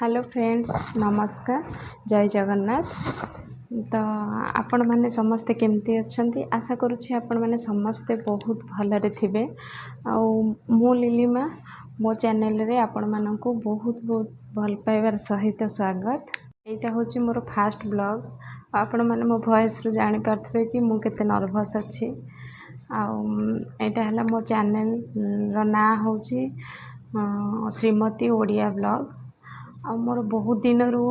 Hello friends, नमस्कार, जय जगन्नाथ। तो आपण मैंने समस्ते केमती अच्छी आशा करुँची आपण मैंने समस्ते बहुत भलरे थे। मु लिलिमा मो चैनल रे आपण मानक बहुत बहुत भल पाइबार सहित स्वागत। यहाँ हूँ मोर फास्ट ब्लॉग। आपण मैंने मो वॉइस रु जानी पार्थे कि मु केते नर्वस अच्छी। यहाँ मो चैनल रो ना हूँ श्रीमती ओडिया ब्लॉग। आ मोर बहुत दिन रू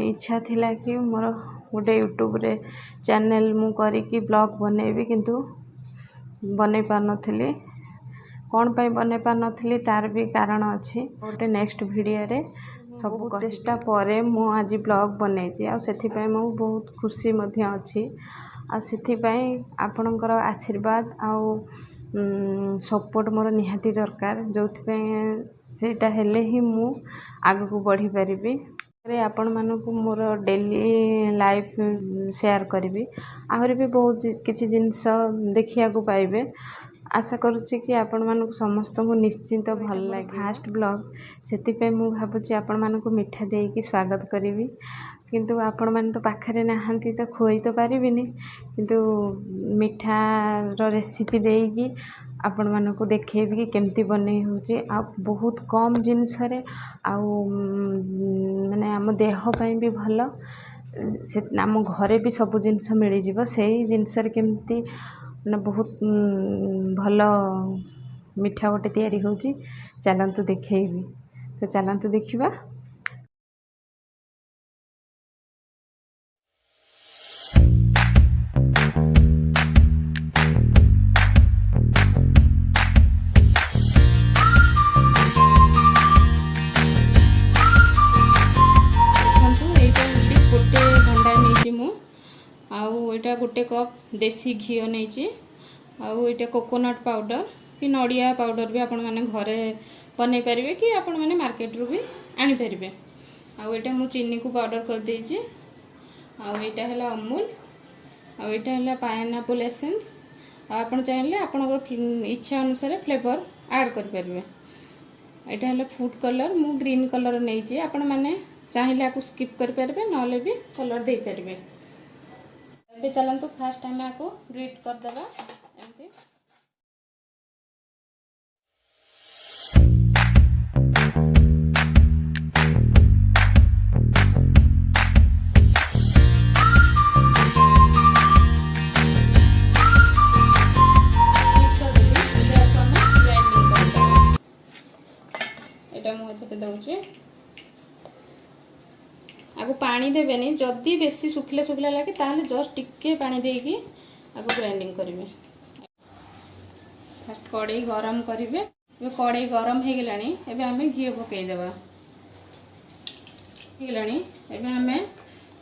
इच्छा थिला कि मोर गोटे यूट्यूब रे चैनल मु करी ब्लॉग बनैबी, किंतु बनै पार नथिली। कौन पाई बनै पार नथिली तार भी कारण अच्छी। गोटे नेक्स्ट वीडियो रे सब चेष्टा परे मु आज ब्लॉग बनैछि। आ सेथि पई मु बहुत खुशी मध्य अच्छी। आ सेथि पई आपणकर आशीर्वाद आ सपोर्ट मोर निहाती दरकार, जो सेटा हेले ही मु आग को बढ़ी पारि। आपण मानक मोर डेली लाइफ शेयर करी। आहरी भी बहुत किसी जिनस देखिया को पाइबे। आशा करुच्ची कि आपण मानक समस्त को निश्चिंत भल लगे। फास्ट ब्लॉग से मु भावुची आपण मानक मिठा देकी स्वागत करी, किंतु आपण मान तो पाखरे नाहंती तो खोई तो पारिबिनी, किंतु मिठार रेसिपी देकी आपण मानक देखेबी कि केमती बनै होची। आ बहुत कम जिनस रे आ माने आम देह पई भी भल, से आम घरे भी सब जिनस मिल जिवो। सेही जिनस रे केमती ना बहुत भल मिठा गोटे तैयारी होची। चलंतु देखेबी, तो चलंतु देखिबा। आउटा गोटे कप देसी घी नहीं, आउटा कोकोनट पाउडर कि नड़िया पाउडर भी आपण मैंने घरे बनै पारे कि आपण मैंने मार्केट रू भी आनी पारे। आउटा मु चीनी को पाउडर कर देछि। आउटा है अमूल, आउटा है पाइनएप्पल एसेंस। आपण चाहिए आपण इच्छा अनुसार फ्लेवर ऐड कर पारे। यहाँ है फूड कलर, मु ग्रीन कलर नहीं, आपण मैंने चाहिए आपको स्किप कर पारे, नले भी कलर दे पारे। चलते फास्ट आम आपको ग्रीट करदेवा। एमती मुझे दौचे आगु पानी देवेनी। जदि बेसी सुखिला सुखिला लगे ताहले जस्ट टिके पानी देकी आगु ग्राइंडिंग करेंगे। फास्ट कड़ाई गरम करेंगे। कड़ाई गरम हो गलानी, एबे आमे घी पकईदेवा। एबे आमे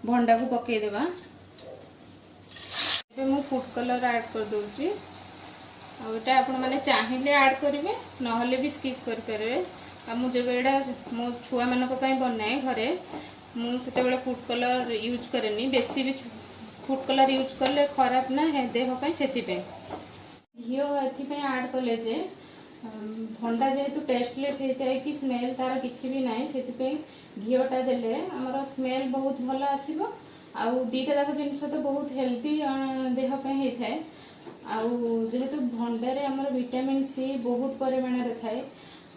भंडा को पकईदेवा। एबे मु फूड कलर ऐड कर दूची। आटा आपण माने चाहिए ऐड करेंगे, नहले भी स्किप कर पारे। आ मु जब एडा मो छुआ मानक पई बनाए घरे, मुझे फूड कलर यूज करेनी। बेसी भी फूड कलर यूज कले खराब ना है देह पे। से घी एपाई ऐड कले जे भंडा जेहेतु टेस्टलेस होता है कि स्मेल तार किसी भी ना, से घीटा देले आमर स्मेल बहुत भल आसो। आउ दीटा जाक जिन तो बहुत हेल्दी देह पे होता है। जेहेतु भंडारे आमर विटामिन सी बहुत परिमाण रे थाए।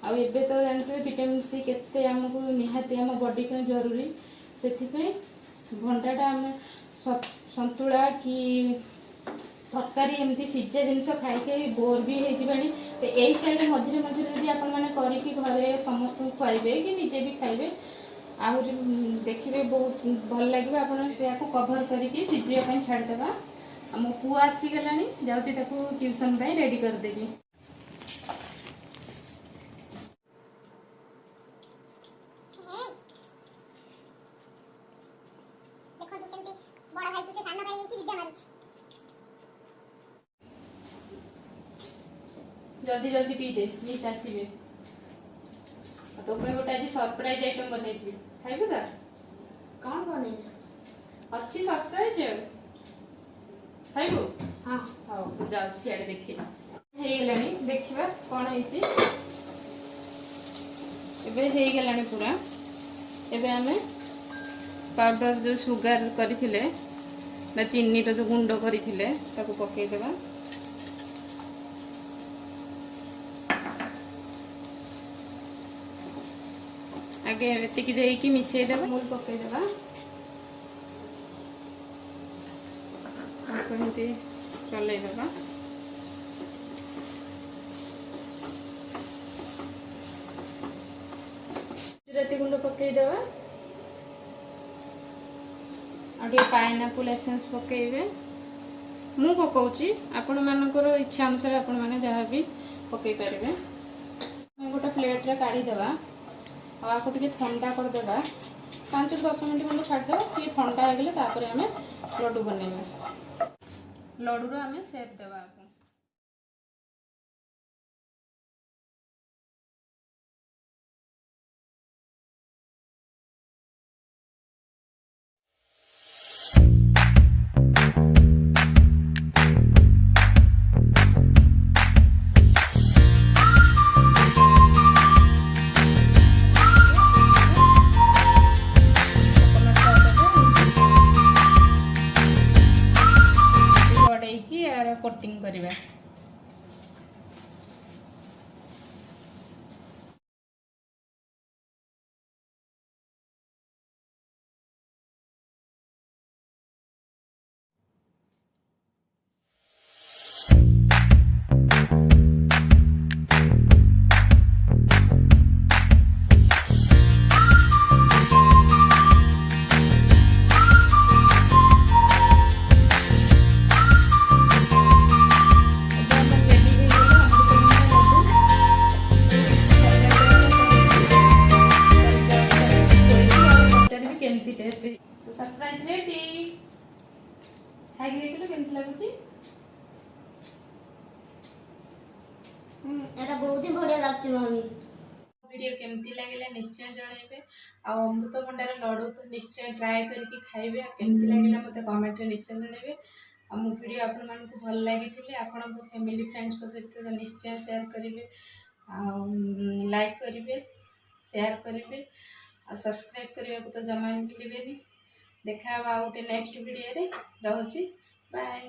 आबे तो जानते विटामिन सी केते आमको निहाती आम बॉडी पे जरूरी। से भंडाटा आम सतुला कि तरकारी एमती सिझा जिनस खाई बोर भी होनी। तो यही स्टाइल मझे मझे जब आपण मैंने करी घरे समस्त खुआबे कि निजे भी खाइबे, आहरी देखिए बहुत भल लगे। आप कभर करके सिझापी छाड़देवा। मो पु आसीगला, जाऊँगी ट्यूशन रेडी करदेवी। जल्दी जल्दी पी दे, मिस आसबे। तो गोटे आज सरप्राइज आइटम बन खाइबे तो कौन बन अच्छी सरप्राइज खाइबू। हाँ हाँ जाओ सियाड़े देखिए देखा कौन है। पूरा एबे आमे पाउडर जो सुगर करथिले ना चीनी तो जो गुंड करथिले ताको पके देबा। आगे एतिकी देकी मिसई देबा, अमूल पके देबा। एमती चलै देबा। गुजराती गुंड पके देबा। आगे पाइनएप्पल एसेंस पकेबे। मु पकाउची, आपण मानकर इच्छा अनुसार आपण माने जहाँ भी पकई पारे। गोटे प्लेट रे काढ़ी देबा। आपको टे ठंडा कर देबा। 5-10 मिनट खंडे छाड़देबा। ये ठंडा हो गले तापर आम लड्डू बनइबा। लड्डू रो आम सेप देबा। कोटिंग करिवे। सरप्राइज रेडी खाई देखिलो केमती लागुची। एटा बहुत ही बढ़िया लागछ मम्मी। वीडियो केमती लागले निश्चय जणाइबे। आ अमृतभंडार लड्डू तो निश्चय ट्राए करके खाइबे। केमती लागला मते कमेंट रे निश्चय जणाइबे। आ मो वीडियो आपन मन को भल लागिथिले आपन को फैमिली फ्रेंड्स को सहित निश्चय शेयर करिवे। आ लाइक करिवे, शेयर करिवे, आ सब्सक्राइब करिवे को तो जमा भूलिबेनी। देखा आउटे नेक्स्ट वीडियो रे। रहूची बाय।